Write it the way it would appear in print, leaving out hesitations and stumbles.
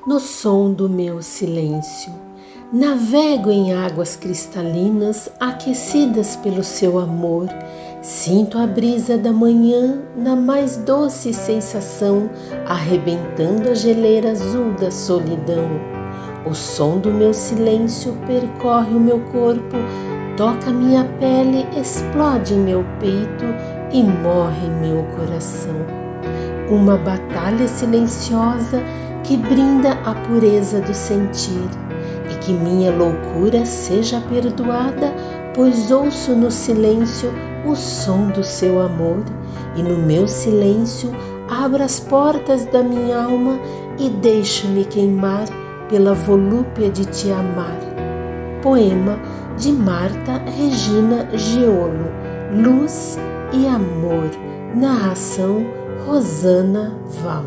No som do meu silêncio, navego em águas cristalinas aquecidas pelo seu amor. Sinto a brisa da manhã na mais doce sensação, arrebentando a geleira azul da solidão. O som do meu silêncio percorre o meu corpo, toca minha pele, explode em meu peito e morre em meu coração. Uma batalha silenciosa que brinda a pureza do sentir, e que minha loucura seja perdoada, pois ouço no silêncio o som do seu amor, e no meu silêncio abro as portas da minha alma e deixo-me queimar pela volúpia de te amar. Poema de Marta Regina Giolo. Luz e Amor. Narração Rosana Val.